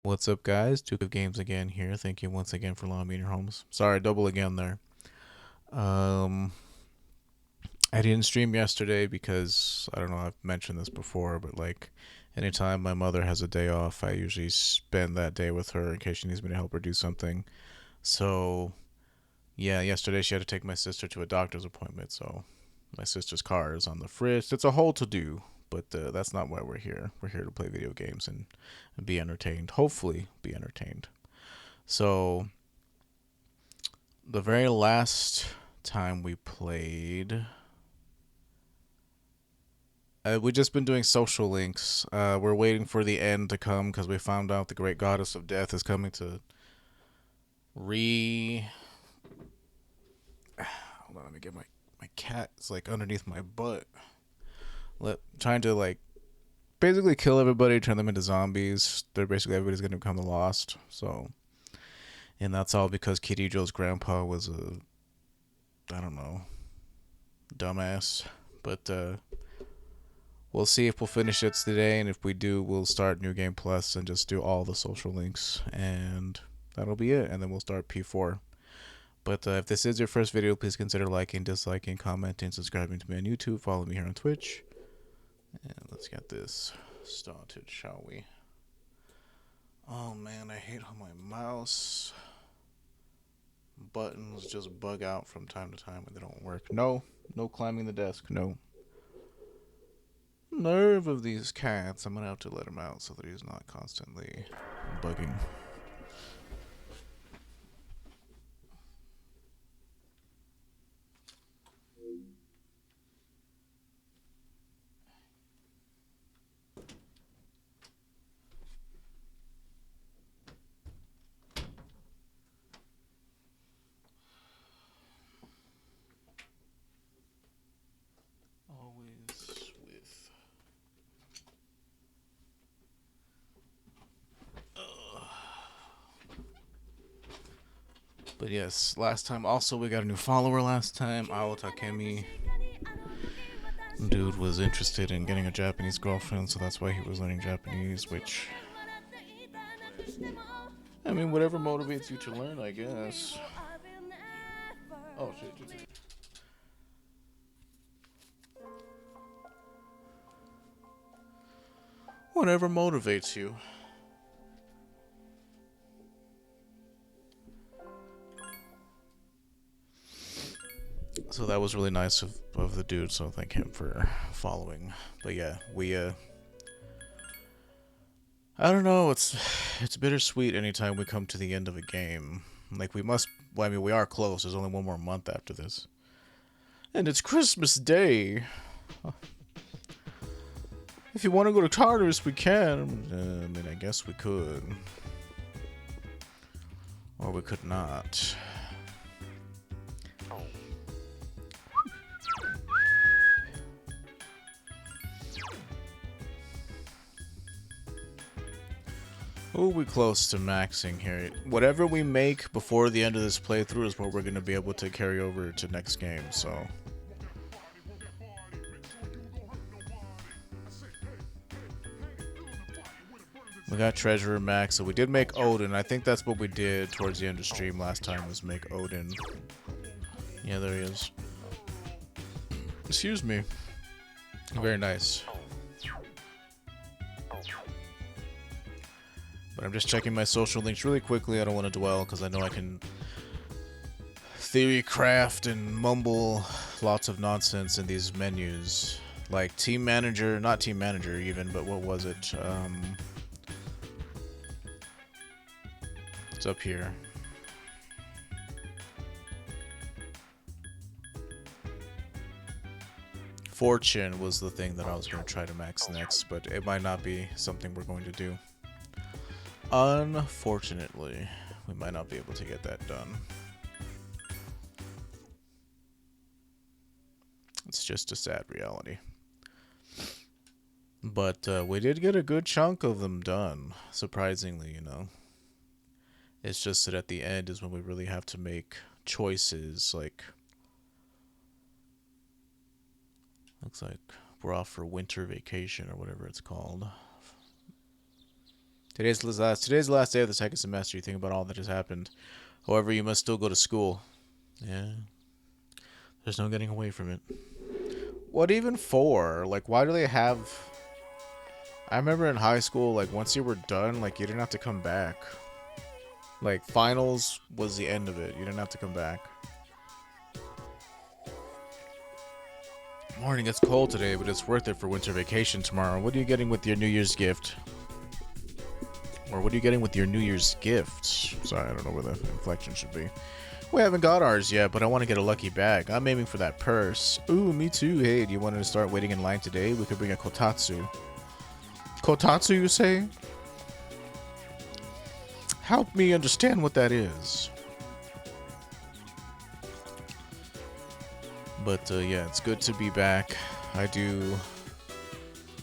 What's up, guys? Duke of Games again here. Thank you once again for allowing me in your homes. Sorry, double again there. Um, I didn't stream yesterday because I don't know. I've mentioned this before, but like, anytime my mother has a day off, I usually spend that day with her in case she needs me to help her do something. So yeah, yesterday she had to take my sister to a doctor's appointment. So my sister's car is on the fritz. It's a whole to do, but that's not why we're here. We're here to play video games and be entertained. Hopefully, be entertained. So the very last time we played, we just been doing social links. We're waiting for the end to come because we found out the great goddess of death is coming to re. Hold on, let me get my cat. It's like underneath my butt. Trying to like basically kill everybody, turn them into zombies. They're basically everybody's gonna become the lost. So, and that's all because Kitty Joe's grandpa was a I don't know dumbass. But we'll see if we'll finish it today, and if we do, we'll start New Game Plus and just do all the social links, and that'll be it. And then we'll start P4. But if this is your first video, please consider liking, disliking, commenting, subscribing to me on YouTube, follow me here on Twitch, and let's get this started, shall we? Oh man, I hate how my mouse buttons just bug out from time to time when they don't work. No, no climbing the desk, no. Nerve of these cats. I'm gonna have to let him out so that he's not constantly bugging. Always with. But yes, last time also we got a new follower last time, Ao Takemi. Dude was interested in getting a Japanese girlfriend, so that's why he was learning Japanese, which I mean whatever motivates you to learn, I guess. Oh shit. Whatever motivates you. So that was really nice of the dude, so thank him for following. But yeah, we I don't know, it's bittersweet anytime we come to the end of a game. Like we must well, I mean we are close, there's only one more month after this. And it's Christmas Day. If you want to go to Tartarus, we can. I mean, I guess we could. Or we could not. Oh, we close to maxing here. Whatever we make before the end of this playthrough is what we're going to be able to carry over to next game, so. We got Treasurer Max, so we did make Odin. I think that's what we did towards the end of stream last time was make Odin. Yeah, there he is. Excuse me. Very nice. But I'm just checking my social links really quickly. I don't want to dwell because I know I can theory craft and mumble lots of nonsense in these menus. Like team manager, not team manager even, but what was it? It's up here. Fortune was the thing that I was going to try to max next, but it might not be something we're going to do. Unfortunately, we might not be able to get that done. It's just a sad reality. But we did get a good chunk of them done, surprisingly, you know. It's just that at the end is when we really have to make choices, like... Looks like we're off for winter vacation or whatever it's called. Today's the last day of the second semester. You think about all that has happened. However, you must still go to school. Yeah. There's no getting away from it. What even for? Like, why do they have... I remember in high school, like, once you were done, like, you didn't have to come back. Like, finals was the end of it. You didn't have to come back. Morning, it's cold today, but it's worth it for winter vacation tomorrow. What are you getting with your New Year's gift? Or what are you getting with your New Year's gift? Sorry, I don't know where the inflection should be. We haven't got ours yet, but I want to get a lucky bag. I'm aiming for that purse. Ooh, me too. Hey, do you want to start waiting in line today? We could bring a kotatsu. Kotatsu, you say? Help me understand what that is. But yeah, it's good to be back. I do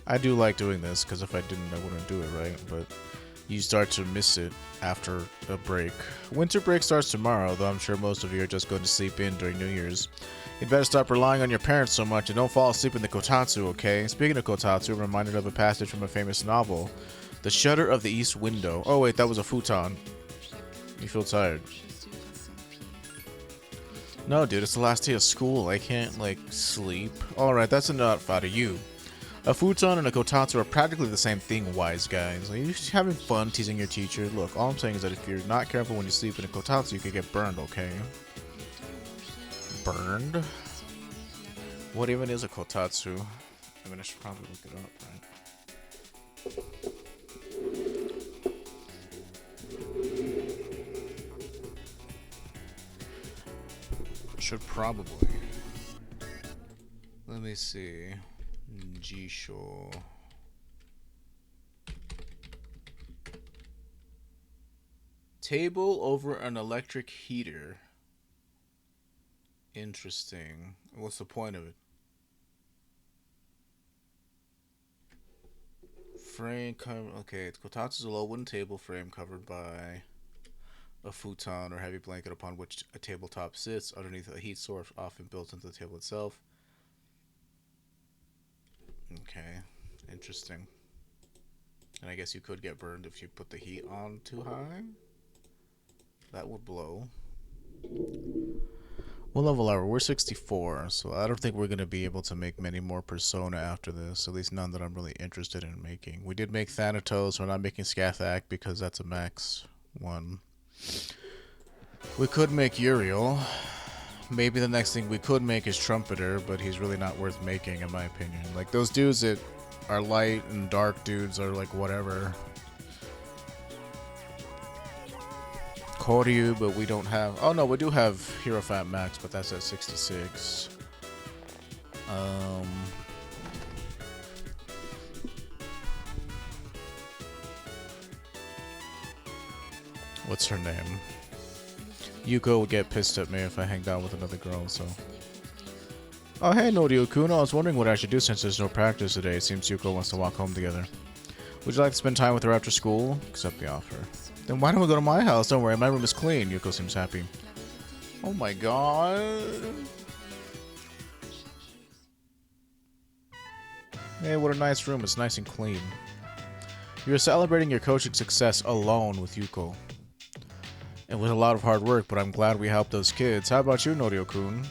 like doing this, because if I didn't, I wouldn't do it, right? But you start to miss it after a break. Winter break starts tomorrow, though I'm sure most of you are just going to sleep in during New Year's. You'd better stop relying on your parents so much and don't fall asleep in the kotatsu, okay? Speaking of kotatsu, I'm reminded of a passage from a famous novel. The Shutter of the East Window. Oh wait, that was a futon. You feel tired. No, dude, it's the last day of school. I can't, like, sleep. Alright, that's enough out of you. A futon and a kotatsu are practically the same thing, wise guys. Are you having fun teasing your teacher? Look, all I'm saying is that if you're not careful when you sleep in a kotatsu, you could get burned, okay? Burned? What even is a kotatsu? I mean, I should probably look it up, right? Should probably. Let me see. Jisho. Table over an electric heater. Interesting. What's the point of it? Frame cover. Okay, kotatsu is a low wooden table frame covered by a futon or heavy blanket upon which a tabletop sits. Underneath a heat source often built into the table itself. Okay, interesting. And I guess you could get burned if you put the heat on too high. That would blow. What level are we? We're 64, so I don't think we're going to be able to make many more Persona after this. At least none that I'm really interested in making. We did make Thanatos. We're not making Scathach because that's a max 1. We could make Uriel. Maybe the next thing we could make is Trumpeter, but he's really not worth making in my opinion. Like, those dudes that are light and dark dudes are like whatever. Koryu, but we don't have... Oh no, we do have Hierophant Max, but that's at 66. What's her name? Yuko would get pissed at me if I hanged out with another girl, so... Oh hey Norio-kun, I was wondering what I should do since there's no practice today. It seems Yuko wants to walk home together. Would you like to spend time with her after school? Accept the offer. Then why don't we go to my house? Don't worry, my room is clean. Yuko seems happy. Oh my god. Hey, what a nice room. It's nice and clean. You're celebrating your coaching success alone with Yuko. It was a lot of hard work, but I'm glad we helped those kids. How about you, Norio-kun?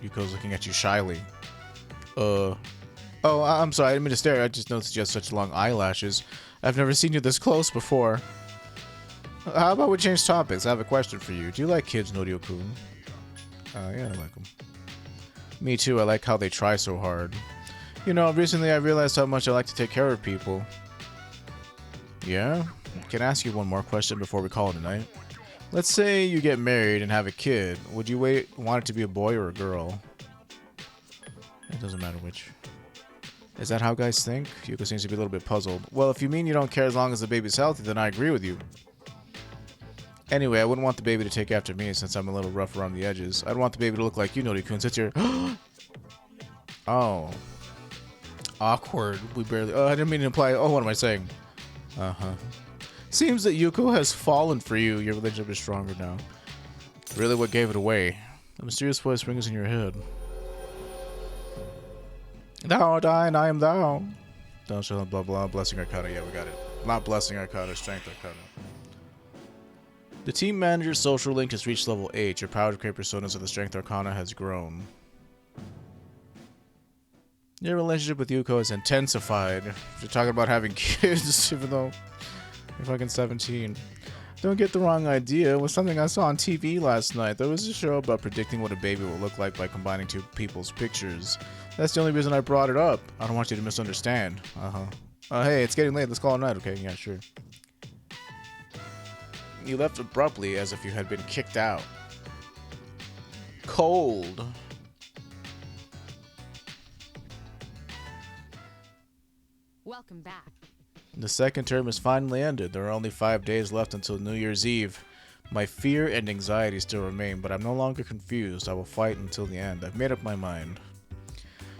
Yuko's looking at you shyly. Oh, I'm sorry, I didn't mean to stare. I just noticed you have such long eyelashes. I've never seen you this close before. How about we change topics? I have a question for you. Do you like kids, Norio-kun? Yeah, I like them. Me too, I like how they try so hard. You know, recently I realized how much I like to take care of people. Yeah? Can I ask you one more question before we call it a night? Let's say you get married and have a kid. Would you want it to be a boy or a girl? It doesn't matter which. Is that how guys think? Yuko seems to be a little bit puzzled. Well, if you mean you don't care as long as the baby's healthy, then I agree with you. Anyway, I wouldn't want the baby to take after me since I'm a little rough around the edges. I'd want the baby to look like you, Norio-kun, since you're... Oh. Awkward. We barely... Oh, I didn't mean to imply... Oh, what am I saying? Uh-huh. Seems that Yuko has fallen for you. Your relationship is stronger now. Really, what gave it away? A mysterious voice rings in your head. Thou art I, and I am thou. Thou shalt blah blah, blessing Arcana. Yeah, we got it. Not Blessing Arcana, Strength Arcana. The team manager's social link has reached level 8. Your power to create personas of the Strength Arcana has grown. Your relationship with Yuko has intensified. You're talking about having kids, even though you're fucking 17. Don't get the wrong idea. It was something I saw on TV last night. There was a show about predicting what a baby will look like by combining two people's pictures. That's the only reason I brought it up. I don't want you to misunderstand. Hey, it's getting late. Let's call it a night. Okay, yeah, sure. You left abruptly as if you had been kicked out. Cold. Welcome back. The second term is finally ended. There are only 5 days left until New Year's Eve. My fear and anxiety still remain, but I'm no longer confused. I will fight until the end. I've made up my mind.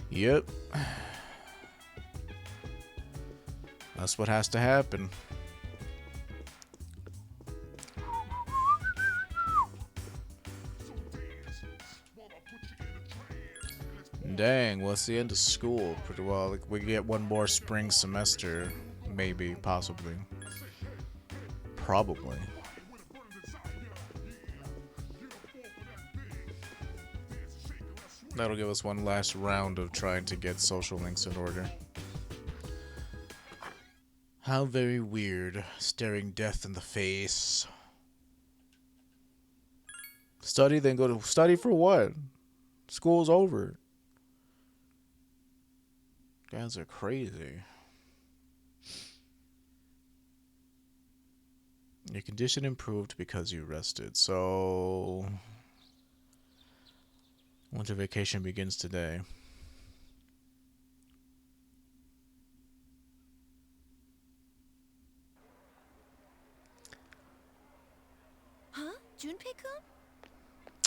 Yep. That's what has to happen. Dang, well, it's the end of school. Pretty well. Like, we get one more spring semester. Maybe, possibly. Probably. That'll give us one last round of trying to get social links in order. How very weird. Staring death in the face. Study, then go to study for what? School's over. Guys are crazy. Your condition improved because you rested. So, winter vacation begins today. Huh? Junpei-kun?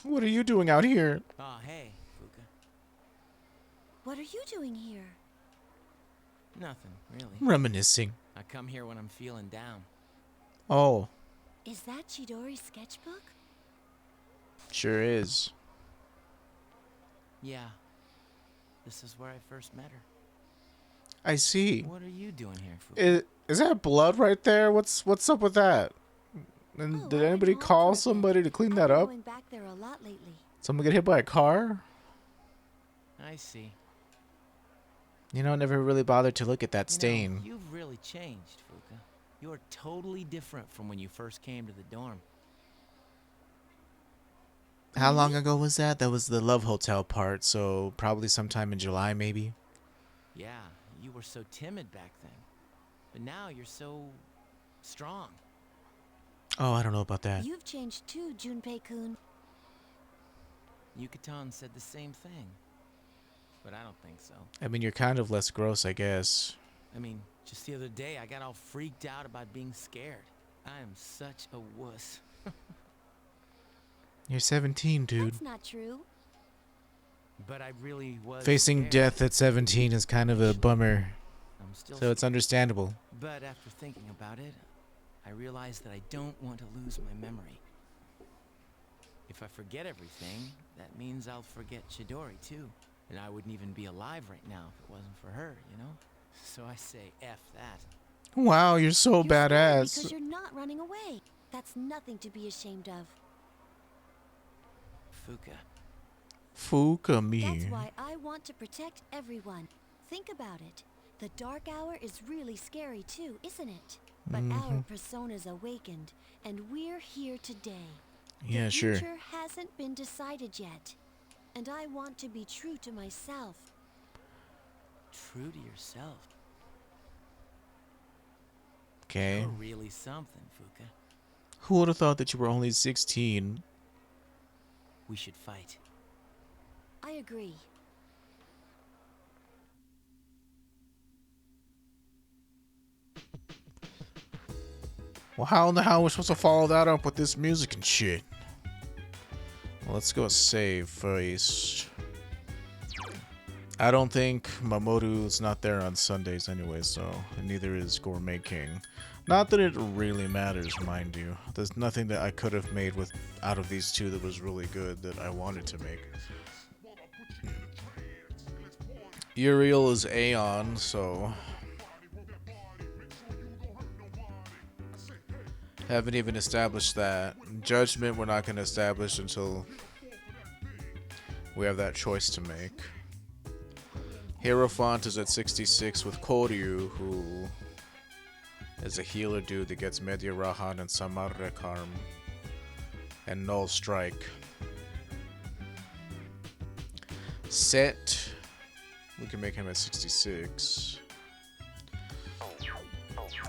What are you doing out here? Oh, hey, Fuka. What are you doing here? Nothing, really. Reminiscing. I come here when I'm feeling down. Oh, Is that Chidori's sketchbook? sure is. Yeah. This is where I first met her. I see. What are you doing here, Fuka? Is that blood right there? What's up with that? And Oh, did I went anybody home for call a bit. somebody to clean that I've been up? going back there a lot lately. Someone get hit by a car? I see. You know, I never really bothered to look at that stain. You've really changed, Fuka. You're totally different from when you first came to the dorm. How long ago was that? That was the Love Hotel part, so probably sometime in July, maybe. Yeah, you were so timid back then. But now you're so strong. Oh, I don't know about that. You've changed too, Junpei-kun. Yucatan said the same thing. But I don't think so. I mean, you're kind of less gross, I guess. I mean, just the other day I got all freaked out about being scared. I am such a wuss. You're 17, dude. That's not true. But I really was Facing scared. death at 17 is kind of a bummer, I'm still so it's understandable. But after thinking about it, I realized that I don't want to lose my memory. If I forget everything, that means I'll forget Chidori too. And I wouldn't even be alive right now if it wasn't for her, you know? So I say F that. Wow, you're so You're scared badass. because you're not running away. That's nothing to be ashamed of. Fuka. Fuka me. That's why I want to protect everyone. Think about it. The dark hour is really scary too, isn't it? But our persona's awakened, and we're here today. Yeah, the sure. future hasn't been decided yet. And I want to be true to myself. True to yourself. Okay. You're really something, Fuka. Who would have thought that you were only 16? We should fight. I agree. Well, how in the hell are we supposed to follow that up with this music and shit? Well, let's go save first. I don't think Mamoru's not there on Sundays anyway, so and neither is Gourmet King. Not that it really matters, mind you. There's nothing that I could have made with out of these two that was really good that I wanted to make. Uriel is Aeon, so Haven't even established that. Judgment we're not going to establish until we have that choice to make. Hierophant is at 66 with Koryu, who is a healer dude that gets Media Rahan and Samarrekarm and Null Strike. Set, we can make him at 66.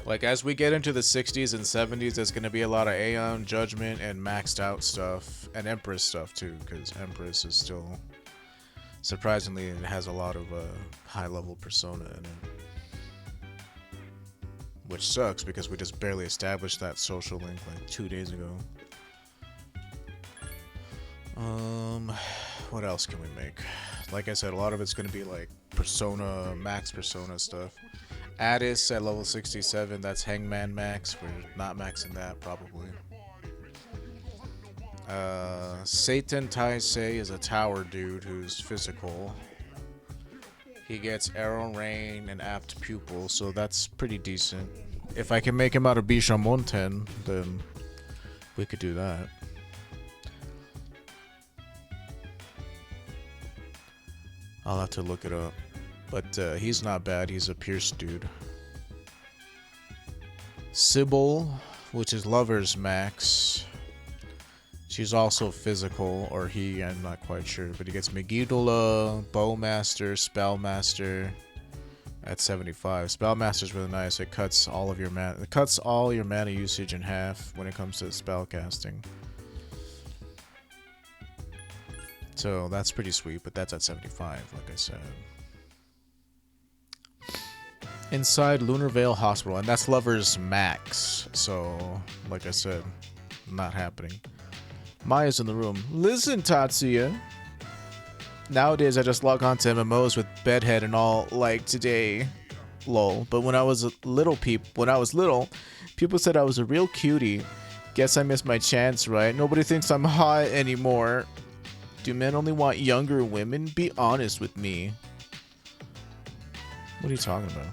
Like, as we get into the 60s and 70s, there's going to be a lot of Aeon, Judgment, and maxed out stuff. And Empress stuff, too, because Empress is still... Surprisingly, it has a lot of high-level persona in it. Which sucks, because we just barely established that social link, like, 2 days ago. What else can we make? Like I said, a lot of it's going to be, like, persona, max persona stuff. Addis at level 67, that's Hangman max. We're not maxing that, probably. Satan Taisei is a tower dude who's physical. He gets Arrow Rain and Apt Pupil, so that's pretty decent. If I can make him out of Bishamonten, then we could do that. I'll have to look it up. But he's not bad. He's a Pierce dude. Sybil, which is Lover's Max. She's also physical, or he, I'm not quite sure. But he gets Megiddola, Bowmaster, Spellmaster at 75. Spellmaster's really nice. It cuts all of your mana. It cuts all your mana usage in half when it comes to spell casting. So that's pretty sweet, but that's at 75, like I said. Inside Lunar Vale Hospital, and that's Lover's Max. So, like I said, not happening. Maya's in the room. Listen, Tatsuya. Nowadays, I just log on to MMOs with Bedhead and all, like today. Lol. But when I was little, people said I was a real cutie. Guess I missed my chance, right? Nobody thinks I'm hot anymore. Do men only want younger women? Be honest with me. What are you talking about?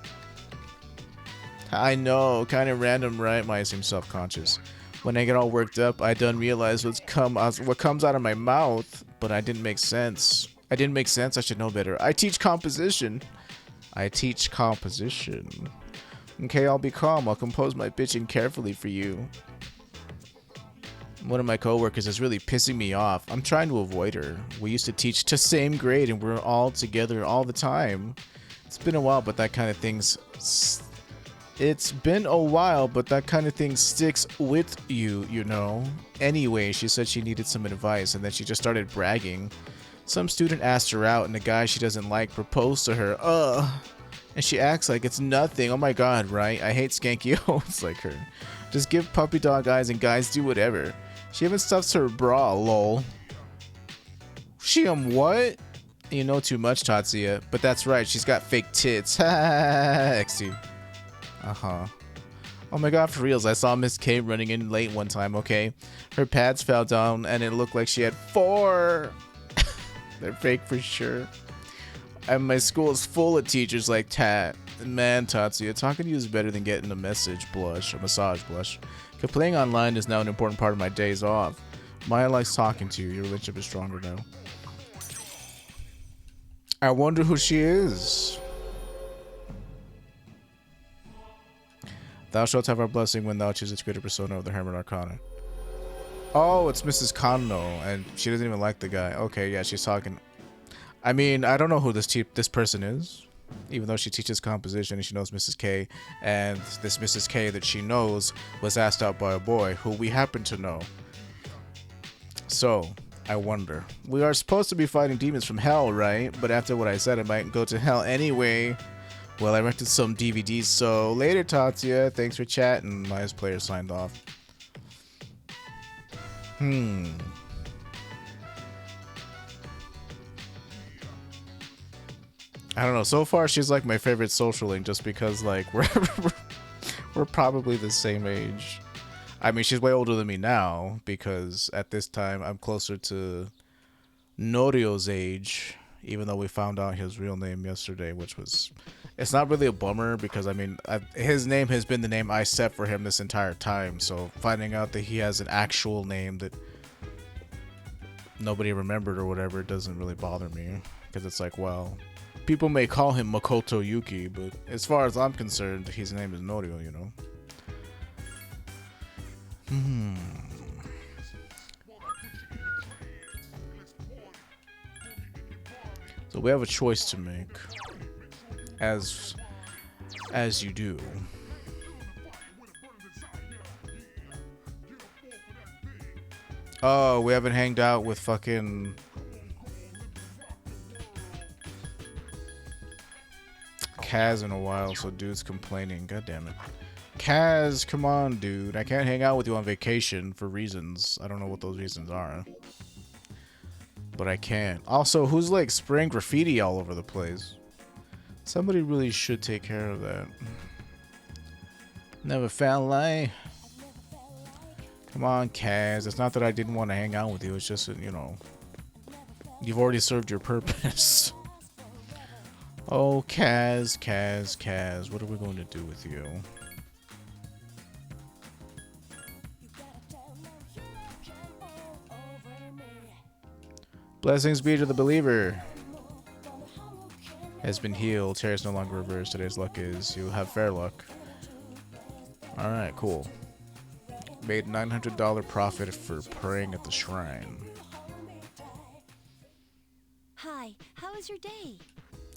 I know, kind of random, right? Maya seems self-conscious. When I get all worked up, I done realize what comes out of my mouth, but I didn't make sense. I should know better. I teach composition. Okay, I'll be calm. I'll compose my bitching carefully for you. One of my coworkers is really pissing me off. I'm trying to avoid her. We used to teach to same grade and we're all together all the time. It's been a while, but that kind of thing's... It's been a while, but that kind of thing sticks with you, you know. Anyway, she said she needed some advice, and then she just started bragging. Some student asked her out, and the guy she doesn't like proposed to her. And she acts like it's nothing. Oh my god, right? I hate skanky hoes like her. Just give puppy dog eyes and guys do whatever. She even stuffs her bra, lol. She what? You know too much, Tatsuya. But that's right, she's got fake tits. XT. Uh-huh. Oh my god, for reals, I saw Miss K running in late one time, okay? Her pads fell down and it looked like she had 4. They're fake for sure. And my school is full of teachers like Tat. Man, Tatsuya, talking to you is better than getting a massage blush. Cause playing online is now an important part of my days off. Maya likes talking to you. Your relationship is stronger now. I wonder who she is. Thou shalt have our blessing when thou choosest greater persona of the Hermit Arcana. Oh, it's Mrs. Kanno, and she doesn't even like the guy. Okay, yeah, she's talking. I mean, I don't know who this person is, even though she teaches composition and she knows Mrs. K, and this Mrs. K that she knows was asked out by a boy who we happen to know. So, I wonder. We are supposed to be fighting demons from hell, right? But after what I said, I might go to hell anyway. Well, I rented some DVDs, so later, Tatsuya. Thanks for chatting. Maya's player signed off. I don't know. So far, she's like my favorite social link just because, like, we're probably the same age. I mean, she's way older than me now because at this time, I'm closer to Norio's age. even though we found out his real name yesterday, which was, it's not really a bummer because I mean, his name has been the name I set for him this entire time. So finding out that he has an actual name that nobody remembered or whatever doesn't really bother me, because it's like, well, people may call him Makoto Yuki, but as far as I'm concerned, his name is Norio, you know. So we have a choice to make, as you do. Oh, we haven't hanged out with fucking Kaz in a while, so dude's complaining. God damn it. Kaz, come on, dude. I can't hang out with you on vacation for reasons. I don't know what those reasons are. But I can't. Also, who's like spraying graffiti all over the place? Somebody really should take care of that. Never felt like. Come on, Kaz. It's not that I didn't want to hang out with you. It's just that, you know, you've already served your purpose. Oh, Kaz, Kaz, Kaz. What are we going to do with you? Blessings be to the believer. Has been healed. Terror is no longer reversed. Today's luck is you have fair luck. Alright, cool. Made $900 profit for praying at the shrine. Hi, how was your day?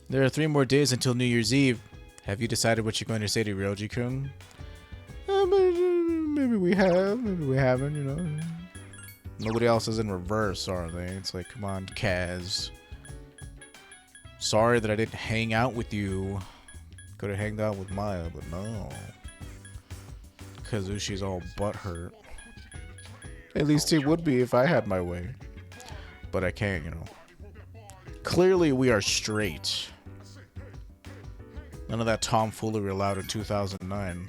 There are 3 more days until New Year's Eve. Have you decided what you're going to say to Ryoji-kun? Maybe we have, maybe we haven't, you know. Nobody else is in reverse, are they? It's like, come on, Kaz. Sorry that I didn't hang out with you. Could have hanged out with Maya, but no. Kazushi's all butthurt. At least he would be if I had my way. But I can't, you know. Clearly we are straight. None of that tomfoolery allowed in 2009.